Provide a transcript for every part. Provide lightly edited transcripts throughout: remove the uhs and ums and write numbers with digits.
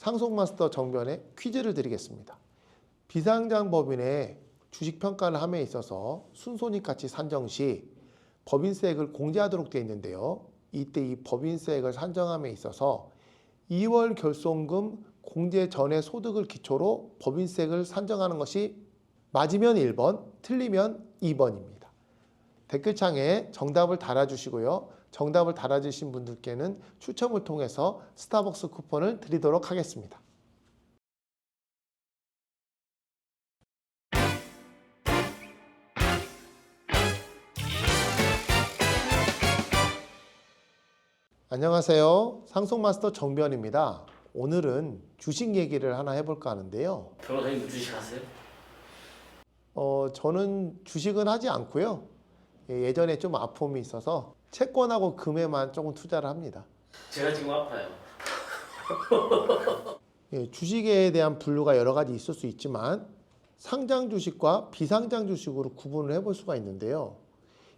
상속마스터 정변에 퀴즈를 드리겠습니다. 비상장법인의 주식평가를 함에 있어서 순손익가치 산정 시 법인세액을 공제하도록 되어 있는데요. 이때 이 법인세액을 산정함에 있어서 2월 결손금 공제 전의 소득을 기초로 법인세액을 산정하는 것이 맞으면 1번, 틀리면 2번입니다. 댓글창에 정답을 달아주시고요. 정답을 달아주신 분들께는 추첨을 통해서 스타벅스 쿠폰을 드리도록 하겠습니다. 안녕하세요. 상속마스터 정변입니다. 오늘은 주식 얘기를 하나 해볼까 하는데요. 변호사님 주식 하세요? 저는 주식은 하지 않고요. 예전에 좀 아픔이 있어서 채권하고 금에만 조금 투자를 합니다. 제가 지금 아파요. 주식에 대한 분류가 여러 가지 있을 수 있지만 상장 주식과 비상장 주식으로 구분을 해볼 수가 있는데요.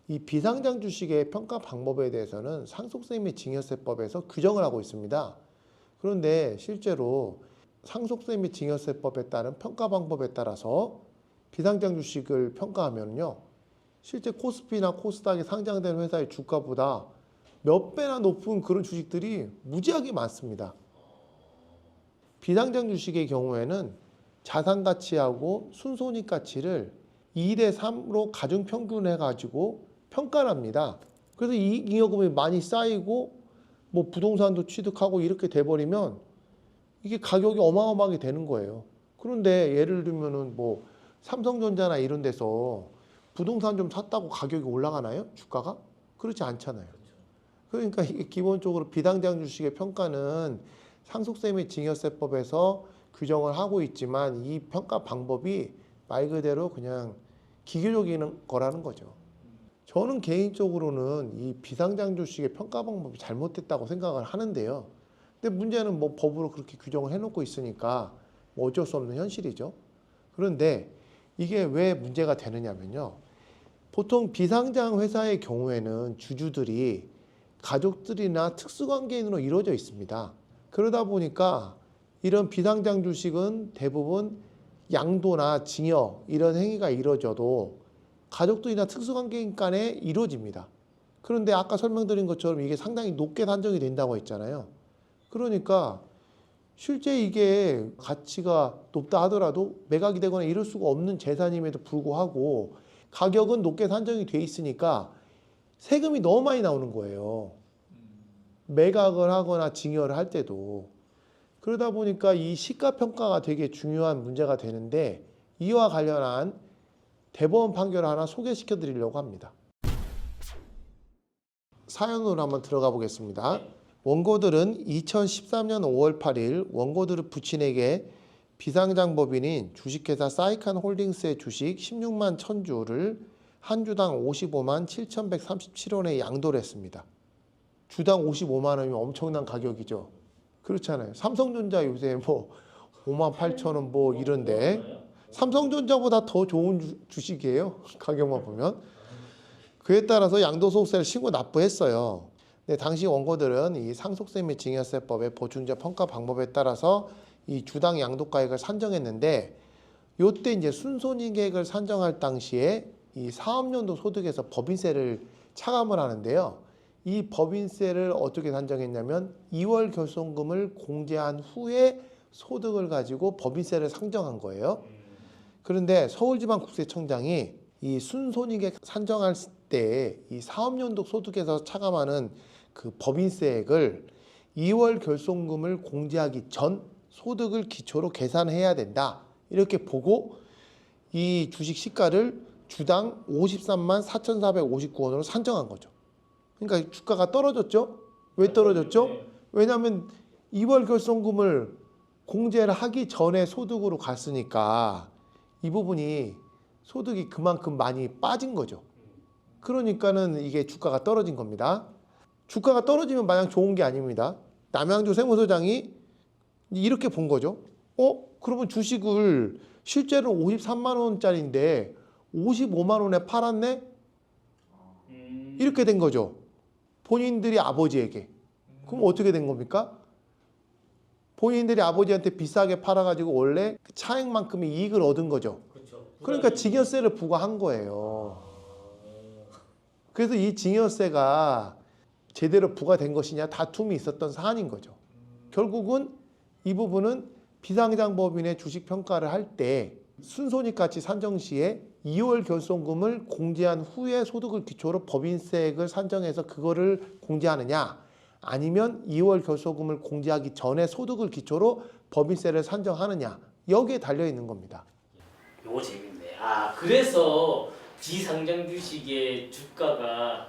이 비상장 주식의 평가 방법에 대해서는 상속세 및 증여세법에서 규정을 하고 있습니다. 그런데 실제로 상속세 및 증여세법에 따른 평가 방법에 따라서 비상장 주식을 평가하면요, 실제 코스피나 코스닥에 상장된 회사의 주가보다 몇 배나 높은 그런 주식들이 무지하게 많습니다. 비상장 주식의 경우에는 자산 가치하고 순손익 가치를 2대 3로 가중 평균해 가지고 평가를 합니다. 그래서 잉여금이 많이 쌓이고 뭐 부동산도 취득하고 이렇게 돼버리면 이게 가격이 어마어마하게 되는 거예요. 그런데 예를 들면은 뭐 삼성전자나 이런 데서 부동산 좀 샀다고 가격이 올라가나요? 주가가? 그렇지 않잖아요. 그러니까 이게 기본적으로 비상장 주식의 평가는 상속세 및 증여세법에서 규정을 하고 있지만 이 평가 방법이 말 그대로 그냥 기계적인 거라는 거죠. 저는 개인적으로는 이 비상장 주식의 평가 방법이 잘못됐다고 생각을 하는데요. 근데 문제는 뭐 법으로 그렇게 규정을 해놓고 있으니까 뭐 어쩔 수 없는 현실이죠. 그런데 이게 왜 문제가 되느냐면요. 보통 비상장 회사의 경우에는 주주들이 가족들이나 특수관계인으로 이루어져 있습니다. 그러다 보니까 이런 비상장 주식은 대부분 양도나 증여 이런 행위가 이루어져도 가족들이나 특수관계인 간에 이루어집니다. 그런데 아까 설명드린 것처럼 이게 상당히 높게 산정이 된다고 했잖아요. 그러니까 실제 이게 가치가 높다 하더라도 매각이 되거나 이럴 수가 없는 재산임에도 불구하고 가격은 높게 산정이 돼 있으니까 세금이 너무 많이 나오는 거예요. 매각을 하거나 증여를 할 때도. 그러다 보니까 이 시가평가가 되게 중요한 문제가 되는데 이와 관련한 대법원 판결을 하나 소개시켜 드리려고 합니다. 사연으로 한번 들어가 보겠습니다. 원고들은 2013년 5월 8일 원고들의 부친에게 비상장법인인 주식회사 사이칸 홀딩스의 주식 16만 1000주를 한 주당 55만 7137원에 양도를 했습니다. 주당 55만 원이면 엄청난 가격이죠. 그렇잖아요. 삼성전자 요새 뭐 5만 8천 원 뭐 이런데 삼성전자보다 더 좋은 주식이에요. 가격만 보면. 그에 따라서 양도소득세를 신고 납부했어요. 근데 당시 원고들은 이 상속세 및 증여세법의 보충자 평가 방법에 따라서 이 주당 양도가액을 산정했는데 요때 이제 순손익액을 산정할 당시에 이 사업연도 소득에서 법인세를 차감을 하는데요. 이 법인세를 어떻게 산정했냐면 2월 결손금을 공제한 후에 소득을 가지고 법인세를 상정한 거예요. 그런데 서울지방국세청장이 이 순손익액 산정할 때 이 사업연도 소득에서 차감하는 그 법인세액을 2월 결손금을 공제하기 전 소득을 기초로 계산해야 된다. 이렇게 보고 이 주식 시가를 주당 53만 4,459원으로 산정한 거죠. 그러니까 주가가 떨어졌죠? 왜 떨어졌죠? 왜냐하면 2월 결손금을 공제를 하기 전에 소득으로 갔으니까 이 부분이 소득이 그만큼 많이 빠진 거죠. 그러니까는 이게 주가가 떨어진 겁니다. 주가가 떨어지면 마냥 좋은 게 아닙니다. 남양주 세무서장이 이렇게 본 거죠. 그러면 주식을 실제로 53만 원짜리인데 55만 원에 팔았네? 이렇게 된 거죠. 본인들이 아버지에게. 그럼 어떻게 된 겁니까? 본인들이 아버지한테 비싸게 팔아가지고 원래 그 차액만큼의 이익을 얻은 거죠. 그렇죠. 그러니까 증여세를 부과한 거예요. 그래서 이 증여세가 제대로 부과된 것이냐 다툼이 있었던 사안인 거죠. 결국은 이 부분은 비상장법인의 주식 평가를 할 때 순손익가치 산정 시에 2월 결손금을 공제한 후에 소득을 기초로 법인세액을 산정해서 그거를 공제하느냐, 아니면 2월 결손금을 공제하기 전에 소득을 기초로 법인세를 산정하느냐, 여기에 달려 있는 겁니다. 요거 재밌네. 아, 그래서 비상장 주식의 주가가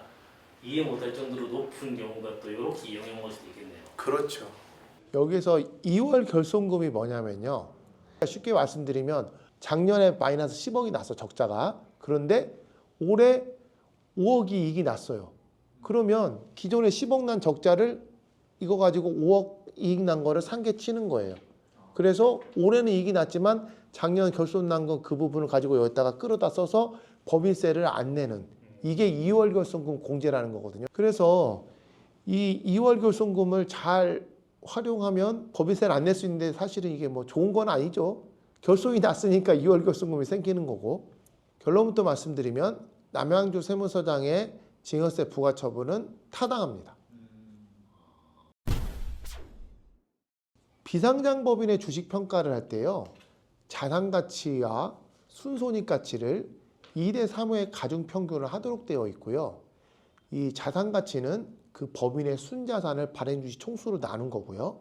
이해 못할 정도로 높은 경우가 또 이렇게 이용해 먹을 수도 있겠네요. 그렇죠. 여기서 2월 결손금이 뭐냐면요. 쉽게 말씀드리면 작년에 마이너스 10억이 났어, 적자가. 그런데 올해 5억 이익이 났어요. 그러면 기존에 10억 난 적자를 이거 가지고 5억 이익 난 거를 상계 치는 거예요. 그래서 올해는 이익이 났지만 작년 결손 난 건 그 부분을 가지고 여기다가 끌어다 써서 법인세를 안 내는, 이게 2월 결손금 공제라는 거거든요. 그래서 이 2월 결손금을 잘 활용하면 법인세를 안 낼 수 있는데 사실은 이게 뭐 좋은 건 아니죠. 결손이 났으니까 2월 결손금이 생기는 거고. 결론부터 말씀드리면 남양주 세무서장의 증여세 부과 처분은 타당합니다. 비상장법인의 주식 평가를 할 때요, 자산가치와 순손익가치를 2대 3의 가중평균을 하도록 되어 있고요. 이 자산가치는 그 법인의 순자산을 발행주식 총수로 나눈 거고요.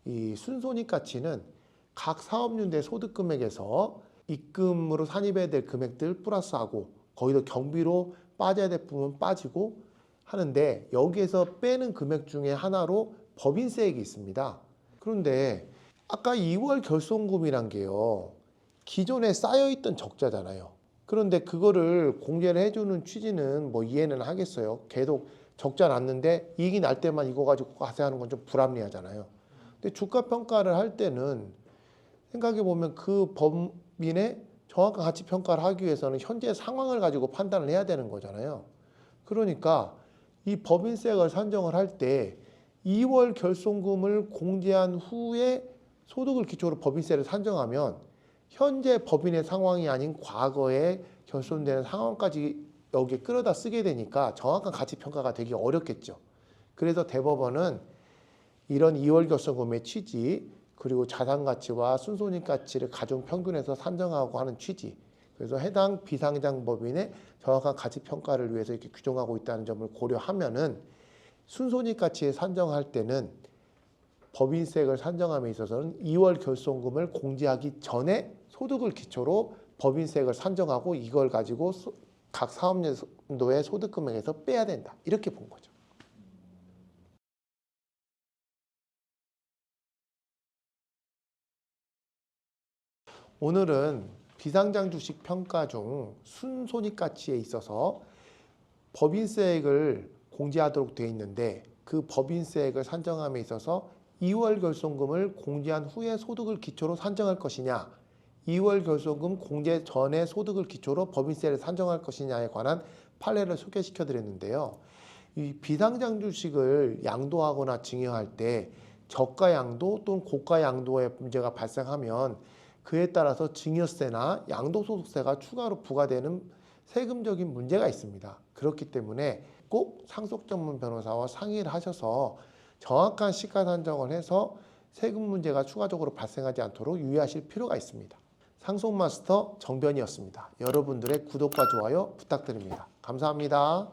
이 순손익가치는 각 사업윤대 소득금액에서 입금으로 산입해야 될 금액들 플러스하고 거기서 경비로 빠져야 될 부분 빠지고 하는데, 여기에서 빼는 금액 중에 하나로 법인세액이 있습니다. 그런데 아까 2월 결손금이란 게요, 기존에 쌓여있던 적자잖아요. 그런데 그거를 공제를 해주는 취지는 뭐 이해는 하겠어요. 계속 적자 났는데 이익이 날 때만 이거 가지고 과세하는 건 좀 불합리하잖아요. 근데 주가 평가를 할 때는 생각해 보면 그 법인의 정확한 가치 평가를 하기 위해서는 현재 상황을 가지고 판단을 해야 되는 거잖아요. 그러니까 이 법인세액을 산정을 할 때 2월 결손금을 공제한 후에 소득을 기초로 법인세를 산정하면 현재 법인의 상황이 아닌 과거에 결손되는 상황까지 여기에 끌어다 쓰게 되니까 정확한 가치 평가가 되기 어렵겠죠. 그래서 대법원은 이런 2월 결손금의 취지, 그리고 자산가치와 순손익가치를 가중평균해서 산정하고 하는 취지, 그래서 해당 비상장법인의 정확한 가치평가를 위해서 이렇게 규정하고 있다는 점을 고려하면은 순손익가치에 산정할 때는 법인세액을 산정함에 있어서는 2월 결손금을 공제하기 전에 소득을 기초로 법인세액을 산정하고 이걸 가지고 각 사업연도의 소득금액에서 빼야 된다, 이렇게 본 거죠. 오늘은 비상장 주식 평가 중 순손익가치에 있어서 법인세액을 공제하도록 되어 있는데, 그 법인세액을 산정함에 있어서 2월 결손금을 공제한 후에 소득을 기초로 산정할 것이냐, 2월 결손금 공제 전에 소득을 기초로 법인세를 산정할 것이냐에 관한 판례를 소개시켜 드렸는데요. 이 비상장 주식을 양도하거나 증여할 때 저가 양도 또는 고가 양도의 문제가 발생하면 그에 따라서 증여세나 양도소득세가 추가로 부과되는 세금적인 문제가 있습니다. 그렇기 때문에 꼭 상속 전문 변호사와 상의를 하셔서 정확한 시가 산정을 해서 세금 문제가 추가적으로 발생하지 않도록 유의하실 필요가 있습니다. 상속마스터 정변이었습니다. 여러분들의 구독과 좋아요 부탁드립니다. 감사합니다.